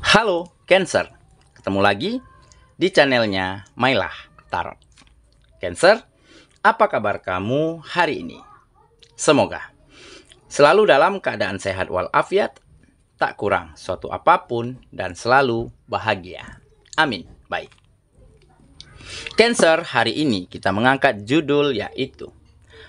Halo Cancer, ketemu lagi di channelnya Mailah Tarot. Cancer, apa kabar kamu hari ini? Semoga selalu dalam keadaan sehat walafiat, tak kurang suatu apapun, dan selalu bahagia. Amin. Baik. Cancer, hari ini kita mengangkat judul yaitu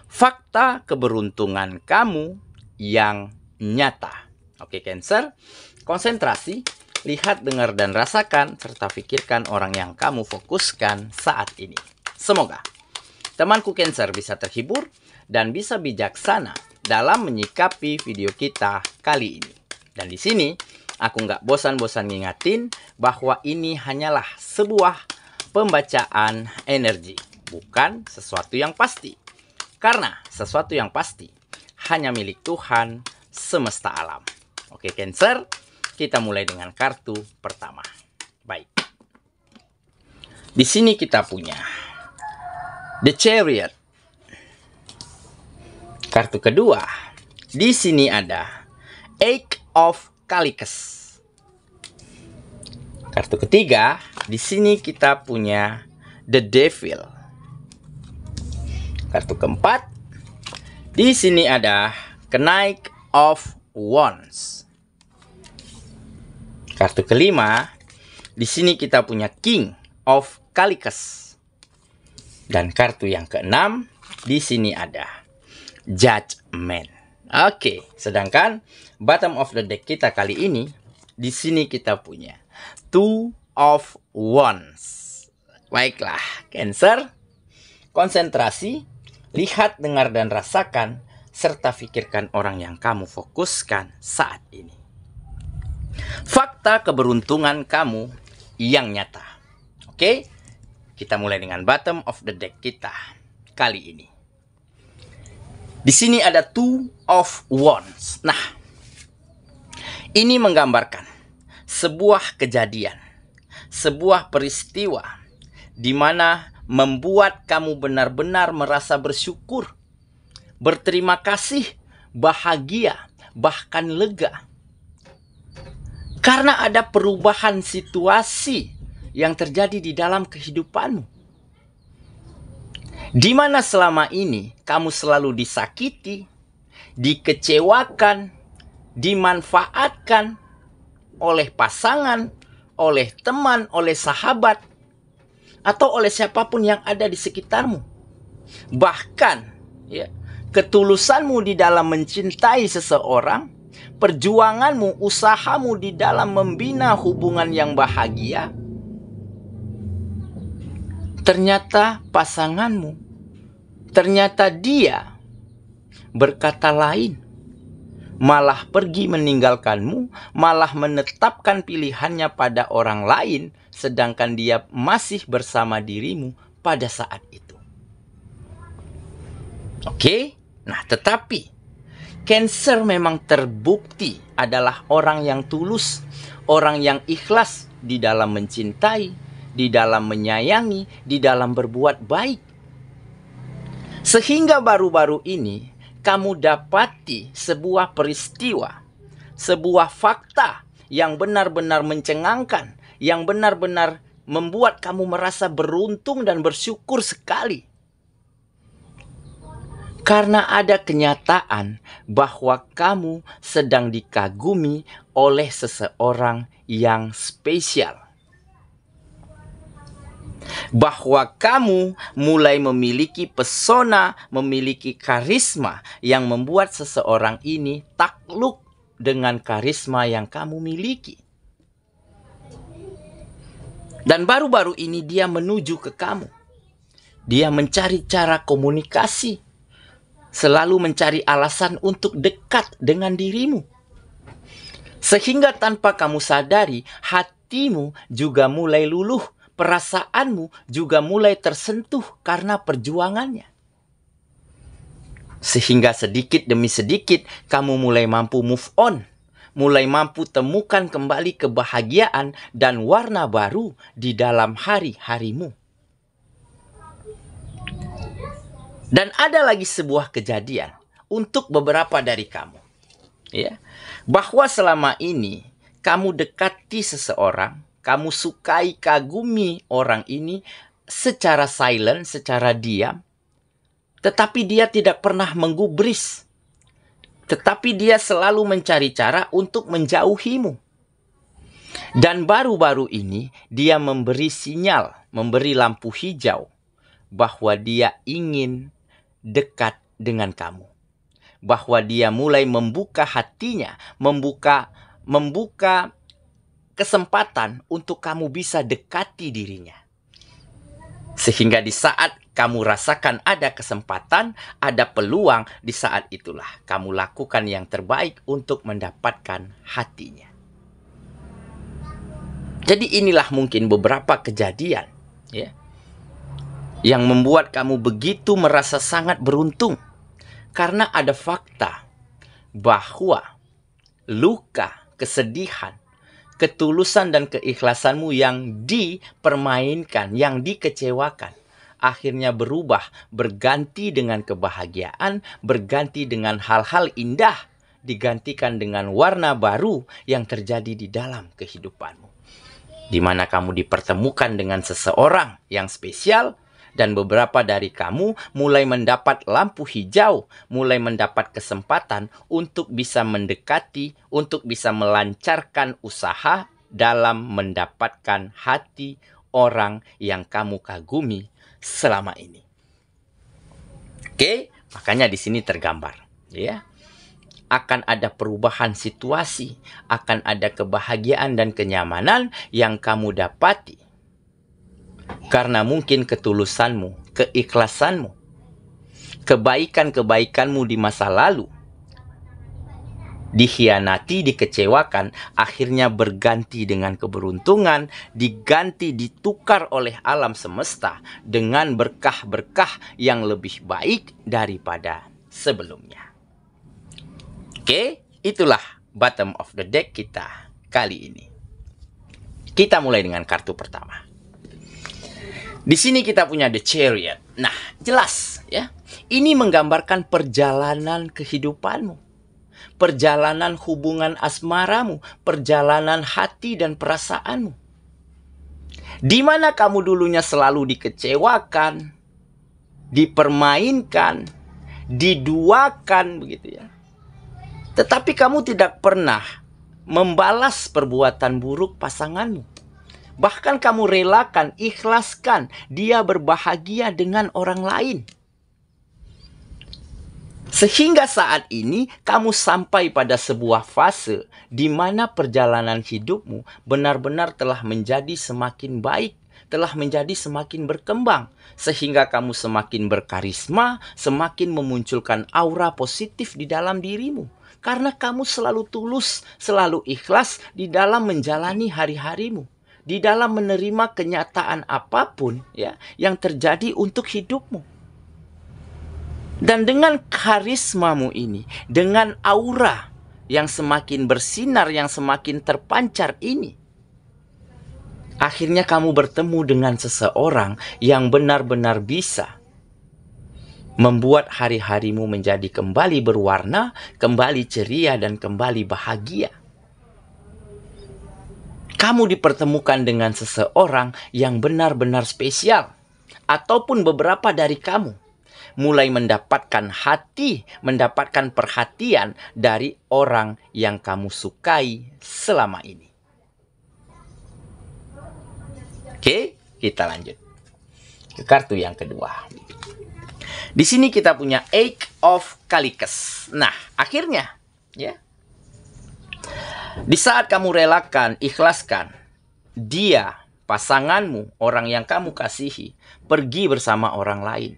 Fakta Keberuntungan Kamu yang Nyata. Oke Cancer, konsentrasi, lihat, dengar, dan rasakan, serta pikirkan orang yang kamu fokuskan saat ini. Semoga temanku Cancer bisa terhibur dan bisa bijaksana dalam menyikapi video kita kali ini. Dan di sini aku nggak bosan-bosan ngingatin bahwa ini hanyalah sebuah pembacaan energi, bukan sesuatu yang pasti. Karena sesuatu yang pasti hanya milik Tuhan semesta alam. Oke Cancer, kita mulai dengan kartu pertama. Baik. Di sini kita punya The Chariot. Kartu kedua. Di sini ada Eight of Calicus. Kartu ketiga, di sini kita punya The Devil. Kartu keempat, di sini ada Knight of Wands. Kartu kelima, di sini kita punya King of Calicus. Dan kartu yang keenam, di sini ada Judgment. Oke, sedangkan bottom of the deck kita kali ini, di sini kita punya Two of Wands. Baiklah, Cancer, konsentrasi, lihat, dengar, dan rasakan, serta pikirkan orang yang kamu fokuskan saat ini. Fakta keberuntungan kamu yang nyata. Oke, kita mulai dengan bottom of the deck kita kali ini. Di sini ada Two of Wands. Nah, ini menggambarkan sebuah kejadian, sebuah peristiwa di mana membuat kamu benar-benar merasa bersyukur, berterima kasih, bahagia, bahkan lega. Karena ada perubahan situasi yang terjadi di dalam kehidupanmu. Di mana selama ini kamu selalu disakiti, dikecewakan, dimanfaatkan oleh pasangan, oleh teman, oleh sahabat, atau oleh siapapun yang ada di sekitarmu. Bahkan ya, ketulusanmu di dalam mencintai seseorang, perjuanganmu, usahamu di dalam membina hubungan yang bahagia, ternyata pasanganmu, ternyata dia berkata lain, malah pergi meninggalkanmu, malah menetapkan pilihannya pada orang lain, sedangkan dia masih bersama dirimu pada saat itu. Oke, nah tetapi Cancer memang terbukti adalah orang yang tulus, orang yang ikhlas di dalam mencintai, di dalam menyayangi, di dalam berbuat baik. Sehingga baru-baru ini kamu dapati sebuah peristiwa, sebuah fakta yang benar-benar mencengangkan, yang benar-benar membuat kamu merasa beruntung dan bersyukur sekali. Karena ada kenyataan bahwa kamu sedang dikagumi oleh seseorang yang spesial. Bahwa kamu mulai memiliki pesona, memiliki karisma yang membuat seseorang ini takluk dengan karisma yang kamu miliki. Dan baru-baru ini dia menuju ke kamu. Dia mencari cara komunikasi, selalu mencari alasan untuk dekat dengan dirimu. Sehingga tanpa kamu sadari, hatimu juga mulai luluh, perasaanmu juga mulai tersentuh karena perjuangannya. Sehingga sedikit demi sedikit kamu mulai mampu move on, mulai mampu temukan kembali kebahagiaan dan warna baru di dalam hari-harimu. Dan ada lagi sebuah kejadian untuk beberapa dari kamu, ya, bahwa selama ini kamu dekati seseorang, kamu sukai, kagumi orang ini secara silent, secara diam, tetapi dia tidak pernah menggubris. Tetapi dia selalu mencari cara untuk menjauhimu. Dan baru-baru ini dia memberi sinyal, memberi lampu hijau bahwa dia ingin dekat dengan kamu. Bahwa dia mulai membuka hatinya, membuka kesempatan untuk kamu bisa dekati dirinya. Sehingga di saat kamu rasakan ada kesempatan, ada peluang, di saat itulah kamu lakukan yang terbaik untuk mendapatkan hatinya. Jadi inilah mungkin beberapa kejadian, ya, yang membuat kamu begitu merasa sangat beruntung. Karena ada fakta bahwa luka, kesedihan, ketulusan dan keikhlasanmu yang dipermainkan, yang dikecewakan, akhirnya berubah, berganti dengan kebahagiaan, berganti dengan hal-hal indah, digantikan dengan warna baru yang terjadi di dalam kehidupanmu. Di mana kamu dipertemukan dengan seseorang yang spesial, dan beberapa dari kamu mulai mendapat lampu hijau, mulai mendapat kesempatan untuk bisa mendekati, untuk bisa melancarkan usaha dalam mendapatkan hati orang yang kamu kagumi selama ini. Oke, makanya di sini tergambar, ya. Akan ada perubahan situasi, akan ada kebahagiaan dan kenyamanan yang kamu dapati. Karena mungkin ketulusanmu, keikhlasanmu, kebaikan-kebaikanmu di masa lalu dikhianati, dikecewakan, akhirnya berganti dengan keberuntungan, diganti, ditukar oleh alam semesta dengan berkah-berkah yang lebih baik daripada sebelumnya. Oke, itulah bottom of the deck kita kali ini. Kita mulai dengan kartu pertama. Di sini kita punya The Chariot. Nah, jelas ya. Ini menggambarkan perjalanan kehidupanmu. Perjalanan hubungan asmaramu, perjalanan hati dan perasaanmu. Di mana kamu dulunya selalu dikecewakan, dipermainkan, diduakan begitu ya. Tetapi kamu tidak pernah membalas perbuatan buruk pasanganmu. Bahkan kamu relakan, ikhlaskan dia berbahagia dengan orang lain. Sehingga saat ini kamu sampai pada sebuah fase di mana perjalanan hidupmu benar-benar telah menjadi semakin baik, telah menjadi semakin berkembang. Sehingga kamu semakin berkarisma, semakin memunculkan aura positif di dalam dirimu. Karena kamu selalu tulus, selalu ikhlas di dalam menjalani hari-harimu. Di dalam menerima kenyataan apapun ya yang terjadi untuk hidupmu. Dan dengan karismamu ini, dengan aura yang semakin bersinar, yang semakin terpancar ini, akhirnya kamu bertemu dengan seseorang yang benar-benar bisa membuat hari-harimu menjadi kembali berwarna, kembali ceria, dan kembali bahagia. Kamu dipertemukan dengan seseorang yang benar-benar spesial. Ataupun beberapa dari kamu mulai mendapatkan hati, mendapatkan perhatian dari orang yang kamu sukai selama ini. Oke, kita lanjut ke kartu yang kedua. Di sini kita punya Eight of Calicus. Nah, akhirnya ya, di saat kamu relakan, ikhlaskan dia, pasanganmu, orang yang kamu kasihi, pergi bersama orang lain.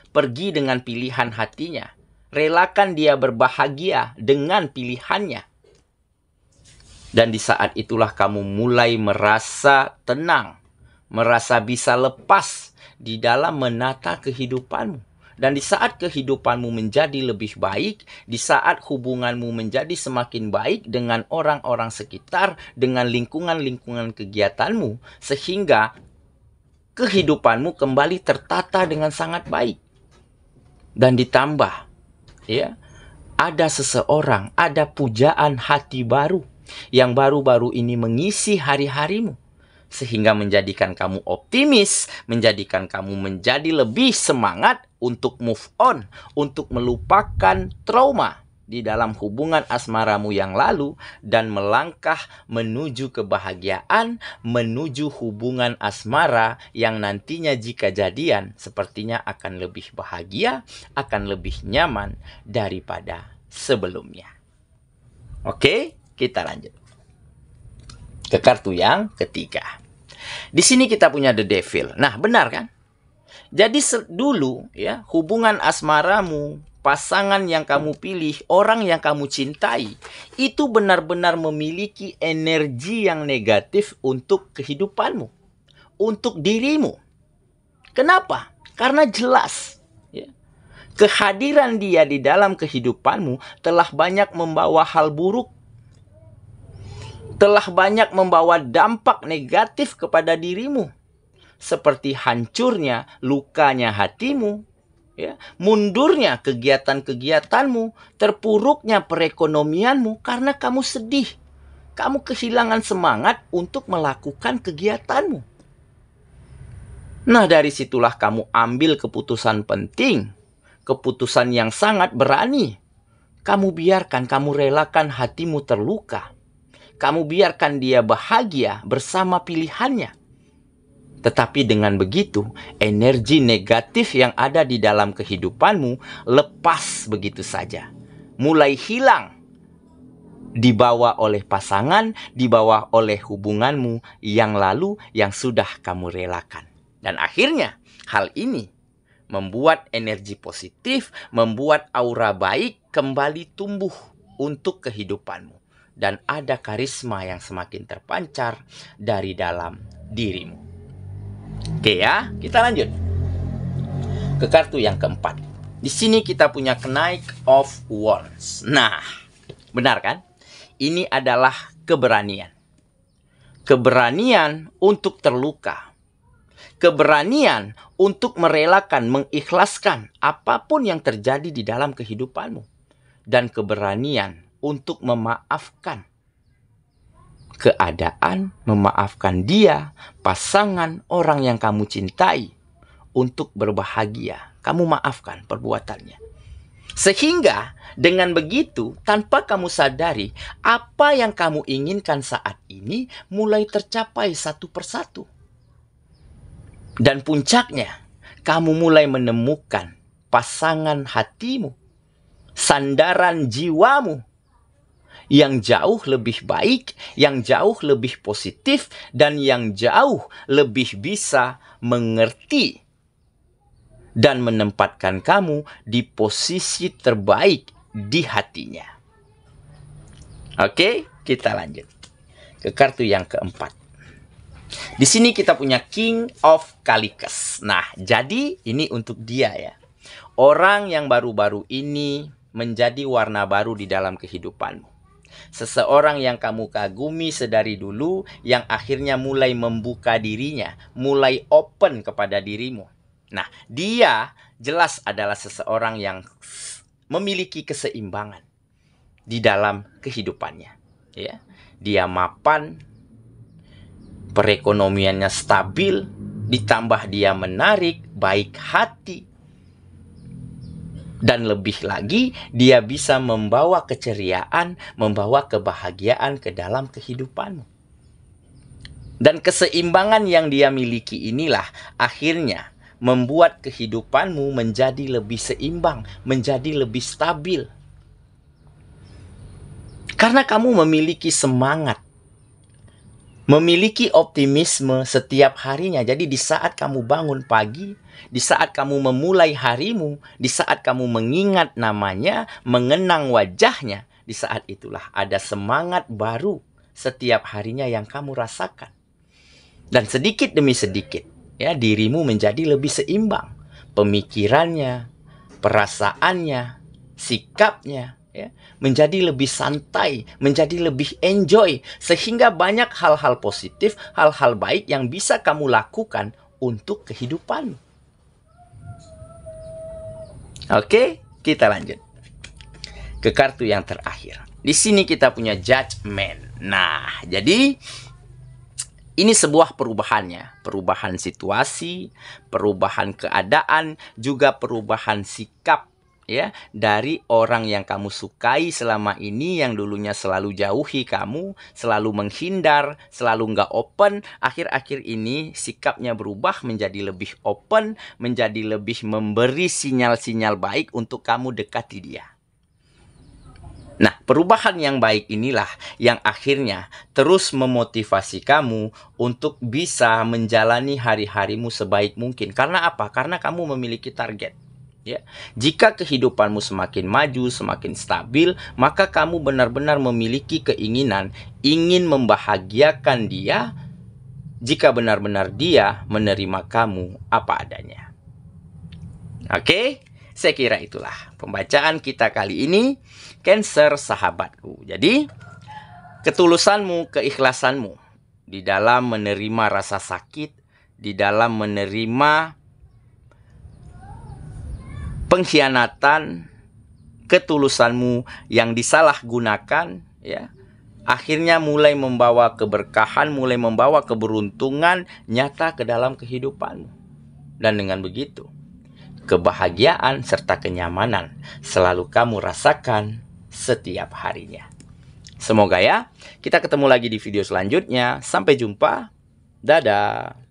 Pergi dengan pilihan hatinya. Relakan dia berbahagia dengan pilihannya. Dan di saat itulah kamu mulai merasa tenang. Merasa bisa lepas di dalam menata kehidupanmu. Dan di saat kehidupanmu menjadi lebih baik, di saat hubunganmu menjadi semakin baik dengan orang-orang sekitar, dengan lingkungan-lingkungan kegiatanmu, sehingga kehidupanmu kembali tertata dengan sangat baik. Dan ditambah, ya, ada seseorang, ada pujaan hati baru yang baru-baru ini mengisi hari-harimu, sehingga menjadikan kamu optimis, menjadikan kamu menjadi lebih semangat untuk move on, untuk melupakan trauma di dalam hubungan asmaramu yang lalu dan melangkah menuju kebahagiaan, menuju hubungan asmara yang nantinya jika jadian sepertinya akan lebih bahagia, akan lebih nyaman daripada sebelumnya. Oke, kita lanjut ke kartu yang ketiga. Di sini kita punya The Devil. Nah, benar kan? Jadi dulu ya, hubungan asmaramu, pasangan yang kamu pilih, orang yang kamu cintai, itu benar-benar memiliki energi yang negatif untuk kehidupanmu, untuk dirimu. Kenapa? Karena jelas ya, kehadiran dia di dalam kehidupanmu telah banyak membawa hal buruk, telah banyak membawa dampak negatif kepada dirimu, seperti hancurnya, lukanya hatimu, ya, mundurnya kegiatan-kegiatanmu, terpuruknya perekonomianmu karena kamu sedih. Kamu kehilangan semangat untuk melakukan kegiatanmu. Nah, dari situlah kamu ambil keputusan penting, keputusan yang sangat berani. Kamu biarkan, kamu relakan hatimu terluka. Kamu biarkan dia bahagia bersama pilihannya. Tetapi dengan begitu, energi negatif yang ada di dalam kehidupanmu lepas begitu saja. Mulai hilang. Dibawa oleh pasangan, dibawa oleh hubunganmu yang lalu yang sudah kamu relakan. Dan akhirnya, hal ini membuat energi positif, membuat aura baik kembali tumbuh untuk kehidupanmu. Dan ada karisma yang semakin terpancar dari dalam dirimu. Oke ya, kita lanjut ke kartu yang keempat. Di sini kita punya Knight of Wands. Nah, benar kan? Ini adalah keberanian. Keberanian untuk terluka. Keberanian untuk merelakan, mengikhlaskan apapun yang terjadi di dalam kehidupanmu. Dan keberanian untuk memaafkan keadaan, memaafkan dia, pasangan, orang yang kamu cintai, untuk berbahagia. Kamu maafkan perbuatannya. Sehingga dengan begitu, tanpa kamu sadari, apa yang kamu inginkan saat ini mulai tercapai satu persatu. Dan puncaknya, kamu mulai menemukan pasangan hatimu, sandaran jiwamu, yang jauh lebih baik, yang jauh lebih positif, dan yang jauh lebih bisa mengerti dan menempatkan kamu di posisi terbaik di hatinya. Oke, kita lanjut ke kartu yang keempat. Di sini kita punya King of Cups. Nah, jadi ini untuk dia ya. Orang yang baru-baru ini menjadi warna baru di dalam kehidupanmu. Seseorang yang kamu kagumi sedari dulu, yang akhirnya mulai membuka dirinya, mulai open kepada dirimu. Nah, dia jelas adalah seseorang yang memiliki keseimbangan di dalam kehidupannya. Ya, dia mapan, perekonomiannya stabil, ditambah dia menarik, baik hati. Dan lebih lagi, dia bisa membawa keceriaan, membawa kebahagiaan ke dalam kehidupanmu. Dan keseimbangan yang dia miliki inilah akhirnya membuat kehidupanmu menjadi lebih seimbang, menjadi lebih stabil. Karena kamu memiliki semangat, memiliki optimisme setiap harinya. Jadi di saat kamu bangun pagi, di saat kamu memulai harimu, di saat kamu mengingat namanya, mengenang wajahnya, di saat itulah ada semangat baru setiap harinya yang kamu rasakan. Dan sedikit demi sedikit, ya, dirimu menjadi lebih seimbang. Pemikirannya, perasaannya, sikapnya, ya, menjadi lebih santai, menjadi lebih enjoy. Sehingga banyak hal-hal positif, hal-hal baik yang bisa kamu lakukan untuk kehidupanmu. Oke, kita lanjut ke kartu yang terakhir. Di sini kita punya Judgment. Nah, jadi ini sebuah perubahannya, perubahan situasi, perubahan keadaan, juga perubahan sikap ya dari orang yang kamu sukai selama ini, yang dulunya selalu jauhi kamu, selalu menghindar, selalu nggak open. Akhir-akhir ini sikapnya berubah menjadi lebih open, menjadi lebih memberi sinyal-sinyal baik untuk kamu dekati dia. Nah, perubahan yang baik inilah yang akhirnya terus memotivasi kamu untuk bisa menjalani hari-harimu sebaik mungkin. Karena apa? Karena kamu memiliki target. Ya. Jika kehidupanmu semakin maju, semakin stabil, maka kamu benar-benar memiliki keinginan ingin membahagiakan dia jika benar-benar dia menerima kamu apa adanya. Oke? Saya kira itulah pembacaan kita kali ini, Cancer sahabatku. Jadi, ketulusanmu, keikhlasanmu di dalam menerima rasa sakit, di dalam menerima pengkhianatan, ketulusanmu yang disalahgunakan, ya, akhirnya mulai membawa keberkahan, mulai membawa keberuntungan nyata ke dalam kehidupanmu. Dan dengan begitu, kebahagiaan serta kenyamanan selalu kamu rasakan setiap harinya. Semoga ya, kita ketemu lagi di video selanjutnya. Sampai jumpa. Dadah.